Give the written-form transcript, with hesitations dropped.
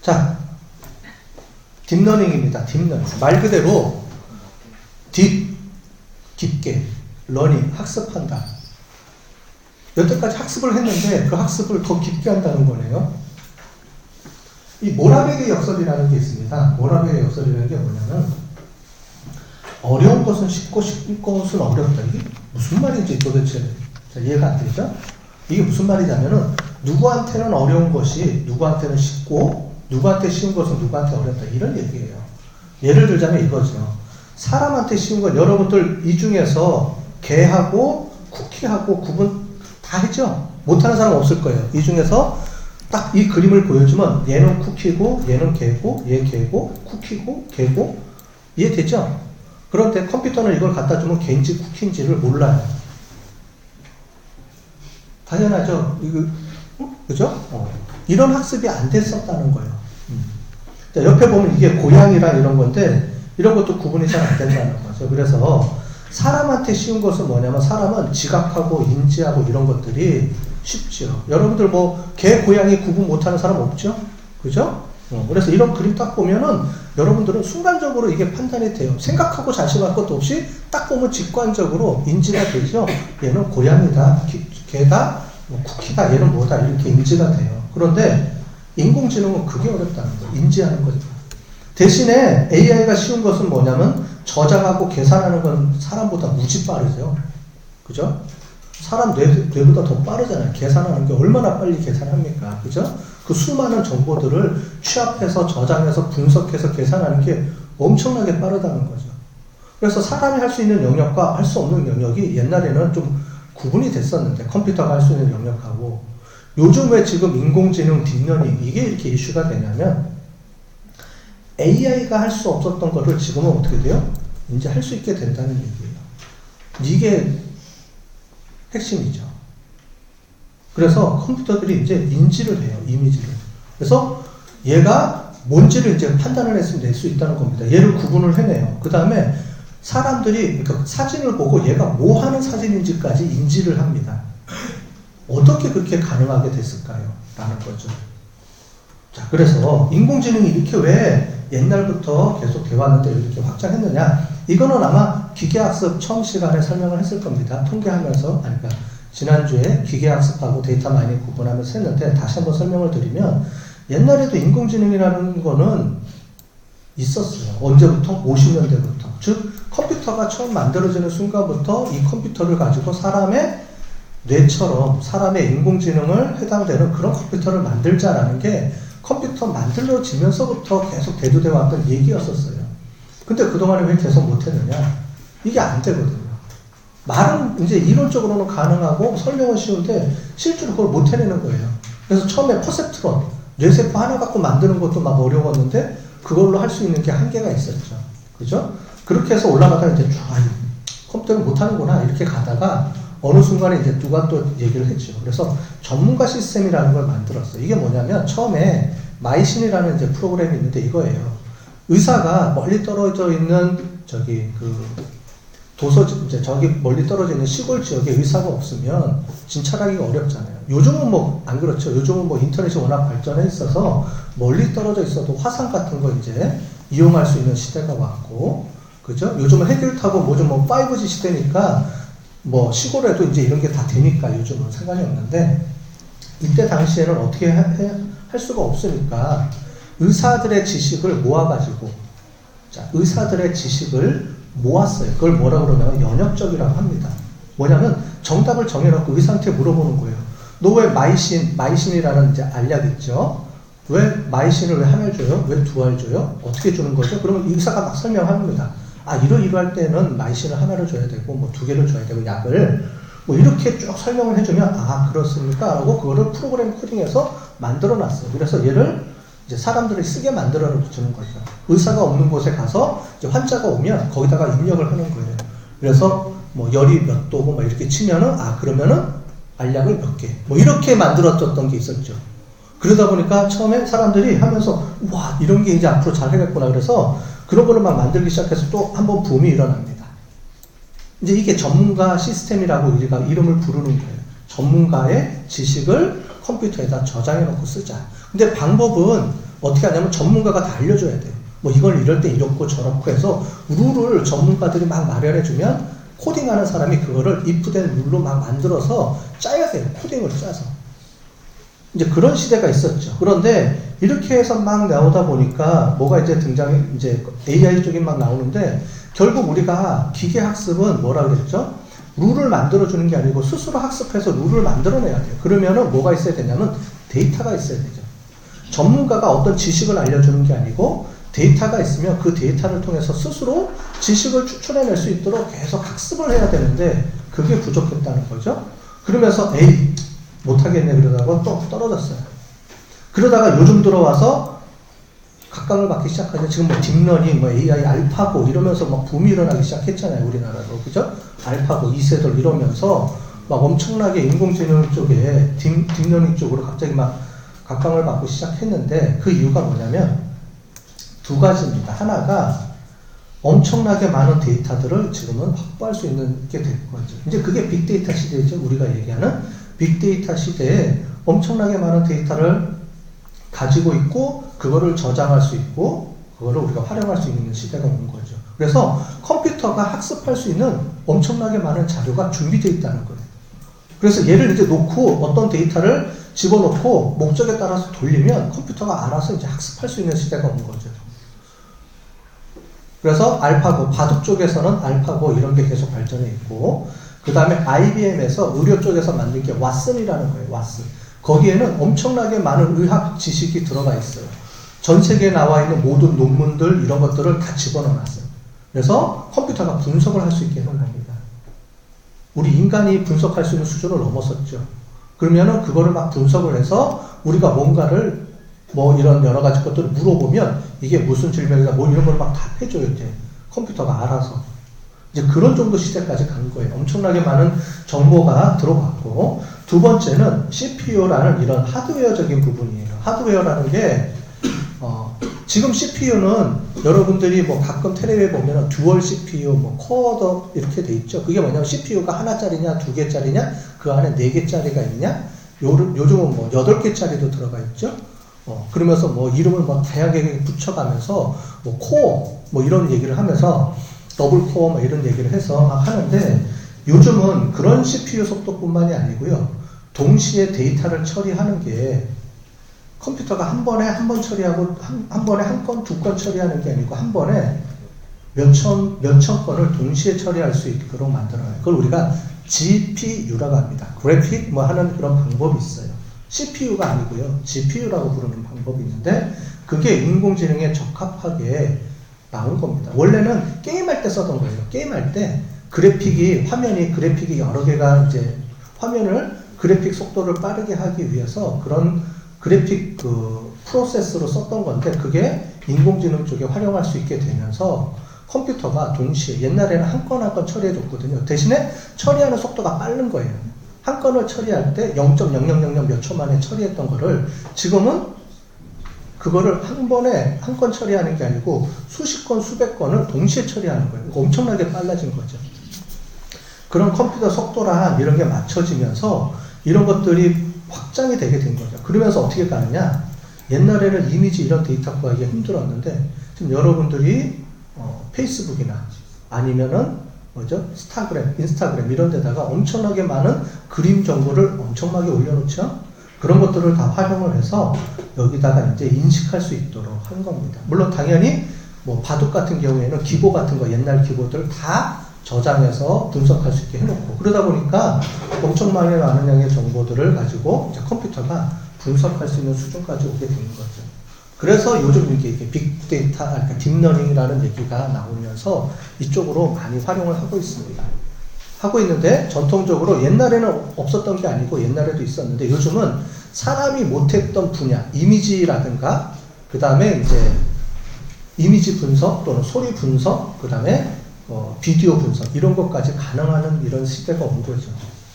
자, 딥러닝입니다. 딥러닝. 말 그대로 깊게 러닝, 학습한다. 여태까지 학습을 했는데 그 학습을 더 깊게 한다는 거네요. 이 모라베게 역설이라는 게 있습니다. 모라베게 역설이라는 게 뭐냐면 어려운 것은 쉽고 쉽은 것은 어렵다. 이게 무슨 말인지 도대체 이해가 안 되죠? 이게 무슨 말이냐면은 누구한테는 어려운 것이 누구한테는 쉽고 누구한테 쉬운 것은 누구한테 어렵다. 이런 얘기예요. 예를 들자면 이거죠. 사람한테 쉬운 건 여러분들 이 중에서 개하고 쿠키하고 구분 다 했죠? 못하는 사람 없을 거예요. 이 중에서 딱 이 그림을 보여주면 얘는 쿠키고 얘는 개고 얘 개고 쿠키고 개고 이해되죠? 그런데 컴퓨터는 이걸 갖다 주면 개인지 쿠키인지를 몰라요. 당연하죠? 그죠? 이런 학습이 안 됐었다는 거예요. 자, 옆에 보면 이게 고양이랑 이런 건데 이런 것도 구분이 잘 안 된다는 거죠. 그래서 사람한테 쉬운 것은 뭐냐면 사람은 지각하고 인지하고 이런 것들이 쉽죠. 여러분들 뭐 개, 고양이 구분 못하는 사람 없죠? 그죠? 그래서 이런 그림 딱 보면은 여러분들은 순간적으로 이게 판단이 돼요. 생각하고 자식할 것도 없이 딱 보면 직관적으로 인지가 되죠. 얘는 고양이다, 개다, 뭐 쿠키다, 얘는 뭐다 이렇게 인지가 돼요. 그런데 인공지능은 그게 어렵다는 거예요. 인지하는 거죠. 대신에 AI가 쉬운 것은 뭐냐면 저장하고 계산하는 건 사람보다 무지 빠르죠. 그죠? 사람 뇌보다 더 빠르잖아요. 계산하는 게 얼마나 빨리 계산합니까? 그죠? 그 수많은 정보들을 취합해서 저장해서 분석해서 계산하는 게 엄청나게 빠르다는 거죠. 그래서 사람이 할 수 있는 영역과 할 수 없는 영역이 옛날에는 좀 구분이 됐었는데 컴퓨터가 할 수 있는 영역하고 요즘 왜 지금 인공지능 딥러닝 이게 이렇게 이슈가 되냐면 AI가 할 수 없었던 것을 지금은 어떻게 돼요? 이제 할 수 있게 된다는 얘기예요. 이게 핵심이죠. 그래서 컴퓨터들이 이제 인지를 해요. 이미지를. 그래서 얘가 뭔지를 이제 판단을 했으면 낼 수 있다는 겁니다. 얘를 구분을 해내요. 그 다음에 사람들이 그러니까 사진을 보고 얘가 뭐 하는 사진인지까지 인지를 합니다. 어떻게 그렇게 가능하게 됐을까요? 라는 거죠. 자, 그래서 인공지능이 이렇게 왜 옛날부터 계속 돼왔는데 이렇게 확장했느냐? 이거는 아마 기계학습 처음 시간에 설명을 했을 겁니다. 통계하면서, 그러니까 지난주에 기계학습하고 데이터 마이닝 구분하면서 했는데 다시 한번 설명을 드리면 옛날에도 인공지능이라는 거는 있었어요. 언제부터? 50년대부터. 즉 컴퓨터가 처음 만들어지는 순간부터 이 컴퓨터를 가지고 사람의 뇌처럼 사람의 인공지능을 해당되는 그런 컴퓨터를 만들자라는 게 컴퓨터 만들어지면서부터 계속 대두되어 왔던 얘기였었어요. 근데 그동안에 왜 계속 못했느냐? 이게 안 되거든요. 말은 이제 이론적으로는 가능하고 설명은 쉬운데 실제로 그걸 못 해내는 거예요. 그래서 처음에 퍼셉트론, 뇌세포 하나 갖고 만드는 것도 막 어려웠는데 그걸로 할 수 있는 게 한계가 있었죠. 그죠? 그렇게 해서 올라가다가 이제 컴퓨터는 못하는구나 이렇게 가다가 어느 순간에 이제 누가 또 얘기를 했죠. 그래서 전문가 시스템이라는 걸 만들었어요. 이게 뭐냐면 처음에 마이신이라는 이제 프로그램이 있는데 이거예요. 의사가 멀리 떨어져 있는 저기 이제 저기 멀리 떨어져 있는 시골 지역에 의사가 없으면 진찰하기가 어렵잖아요. 요즘은 뭐 안 그렇죠. 요즘은 뭐 인터넷이 워낙 발전해 있어서 멀리 떨어져 있어도 화상 같은 거 이제 이용할 수 있는 시대가 왔고, 그죠? 요즘은 핵을 타고 뭐좀 뭐 5G 시대니까 뭐 시골에도 이제 이런 게 다 되니까 요즘은 상관이 없는데 이때 당시에는 어떻게 할 수가 없으니까 의사들의 지식을 모아가지고 의사들의 지식을 모았어요. 그걸 뭐라고 그러냐면 연역적이라고 합니다. 뭐냐면 정답을 정해놓고 의사한테 물어보는 거예요. 너 왜 마이신이라는 이제 알약 있죠? 왜 마이신을 왜 하나를 줘요? 왜 두 알 줘요? 어떻게 주는 거죠? 그러면 의사가 막 설명합니다. 아, 이러이러할 때는 마이신을 하나를 줘야 되고, 뭐 두 개를 줘야 되고, 약을. 뭐 이렇게 쭉 설명을 해주면, 아, 그렇습니까? 라고 그거를 프로그램 코딩해서 만들어 놨어요. 그래서 얘를 이제 사람들이 쓰게 만들어 주는 거죠. 의사가 없는 곳에 가서 이제 환자가 오면 거기다가 입력을 하는 거예요. 그래서 뭐 열이 몇 도고 막 이렇게 치면은, 아, 그러면은 알약을 몇 개. 뭐 이렇게 만들어졌던 게 있었죠. 그러다 보니까 처음에 사람들이 하면서, 와, 이런 게 이제 앞으로 잘 해겠구나. 그래서 그런 거를 막 만들기 시작해서 또 한번 붐이 일어납니다. 이제 이게 전문가 시스템이라고 우리가 이름을 부르는 거예요. 전문가의 지식을 컴퓨터에다 저장해 놓고 쓰자. 근데 방법은 어떻게 하냐면 전문가가 다 알려줘야 돼요. 뭐 이걸 이럴 때 이렇고 저렇고 해서 룰을 전문가들이 막 마련해주면 코딩하는 사람이 그거를 if된 룰로 막 만들어서 짜야 돼요. 코딩을 짜서. 이제 그런 시대가 있었죠. 그런데 이렇게 해서 막 나오다 보니까 뭐가 이제 이제 AI 쪽이 막 나오는데 결국 우리가 기계 학습은 뭐라 그랬죠? 룰을 만들어주는 게 아니고 스스로 학습해서 룰을 만들어내야 돼요. 그러면은 뭐가 있어야 되냐면 데이터가 있어야 되죠. 전문가가 어떤 지식을 알려주는 게 아니고 데이터가 있으면 그 데이터를 통해서 스스로 지식을 추출해낼 수 있도록 계속 학습을 해야 되는데 그게 부족했다는 거죠. 그러면서 에이 못하겠네 그러다가 또 떨어졌어요. 그러다가 요즘 들어와서 각광을 받기 시작하죠. 지금 뭐 딥러닝, 뭐 AI, 알파고 이러면서 막 붐이 일어나기 시작했잖아요. 우리나라도. 그죠? 알파고, 이세돌 이러면서 막 엄청나게 인공지능 쪽에 딥러닝 쪽으로 갑자기 막 각광을 받고 시작했는데 그 이유가 뭐냐면 두 가지입니다. 하나가 엄청나게 많은 데이터들을 지금은 확보할 수 있는 게 될 거죠. 이제 그게 빅데이터 시대죠. 우리가 얘기하는 빅데이터 시대에 엄청나게 많은 데이터를 가지고 있고 그거를 저장할 수 있고 그거를 우리가 활용할 수 있는 시대가 온 거죠. 그래서 컴퓨터가 학습할 수 있는 엄청나게 많은 자료가 준비되어 있다는 거예요. 그래서 얘를 이제 놓고 어떤 데이터를 집어넣고 목적에 따라서 돌리면 컴퓨터가 알아서 이제 학습할 수 있는 시대가 온 거죠. 그래서 알파고, 바둑 쪽에서는 알파고 이런 게 계속 발전해 있고 그 다음에 IBM에서 의료 쪽에서 만든 게 왓슨이라는 거예요. 왓슨. 거기에는 엄청나게 많은 의학 지식이 들어가 있어요. 전 세계에 나와 있는 모든 논문들 이런 것들을 다 집어넣어놨어요. 그래서 컴퓨터가 분석을 할 수 있게 해놓은 겁니다. 우리 인간이 분석할 수 있는 수준을 넘었었죠. 그러면은 그거를 막 분석을 해서 우리가 뭔가를 뭐 이런 여러 가지 것들을 물어보면 이게 무슨 질병이다 뭐 이런 걸 막 답해줘요. 이제 컴퓨터가 알아서. 이제 그런 정도 시대까지 간 거예요. 엄청나게 많은 정보가 들어갔고 두 번째는 CPU라는 이런 하드웨어적인 부분이에요. 하드웨어라는 게 지금 CPU는 여러분들이 뭐 가끔 텔레비에 보면 듀얼 CPU, 뭐 코어 이렇게 돼 있죠. 그게 뭐냐면 CPU가 하나짜리냐, 두 개짜리냐, 그 안에 네 개짜리가 있냐. 요즘은 뭐 8개짜리도 들어가 있죠. 그러면서 뭐 이름을 뭐 다양하게 붙여가면서 뭐 코어 뭐 이런 얘기를 하면서 더블 코어 뭐 이런 얘기를 해서 막 하는데 요즘은 그런 CPU 속도뿐만이 아니고요. 동시에 데이터를 처리하는 게 컴퓨터가 한 번에 한 번 처리하고 한 번에 한 건, 두 건 처리하는 게 아니고 한 번에 몇천 건을 동시에 처리할 수 있도록 만들어요. 그걸 우리가 GPU라고 합니다. 그래픽 뭐 하는 그런 방법이 있어요. CPU가 아니고요. GPU라고 부르는 방법이 있는데 그게 인공지능에 적합하게 나온 겁니다. 원래는 게임할 때 쓰던 거예요. 게임할 때 화면이 그래픽이 여러 개가 이제 화면을 그래픽 속도를 빠르게 하기 위해서 그런 그래픽 프로세스로 썼던 건데 그게 인공지능 쪽에 활용할 수 있게 되면서 컴퓨터가 동시에 옛날에는 한 건 한 건 처리해 줬거든요. 대신에 처리하는 속도가 빠른 거예요. 한 건을 처리할 때 0.0000 몇 초 만에 처리했던 거를 지금은 그거를 한 번에 한 건 처리하는 게 아니고 수십 건, 수백 건을 동시에 처리하는 거예요. 엄청나게 빨라진 거죠. 그런 컴퓨터 속도랑 이런 게 맞춰지면서 이런 것들이 확장이 되게 된 거죠. 그러면서 어떻게 가느냐? 옛날에는 이미지 이런 데이터 구하기가 힘들었는데 지금 여러분들이 페이스북이나 아니면은 뭐죠? 인스타그램 이런 데다가 엄청나게 많은 그림 정보를 엄청나게 올려놓죠? 그런 것들을 다 활용을 해서 여기다가 이제 인식할 수 있도록 한 겁니다. 물론 당연히 뭐 바둑 같은 경우에는 기보 같은 거 옛날 기보들 다 저장해서 분석할 수 있게 해놓고 그러다 보니까 엄청나게 많은 양의 정보들을 가지고 이제 컴퓨터가 분석할 수 있는 수준까지 오게 되는 거죠. 그래서 요즘 이게 빅데이터, 그러니까 딥러닝이라는 얘기가 나오면서 이쪽으로 많이 활용을 하고 있습니다. 하고 있는데 전통적으로 옛날에는 없었던 게 아니고 옛날에도 있었는데 요즘은 사람이 못했던 분야, 이미지라든가 그 다음에 이제 이미지 분석 또는 소리 분석 그 다음에 비디오 분석 이런 것까지 가능한 이런 시대가 온 거죠.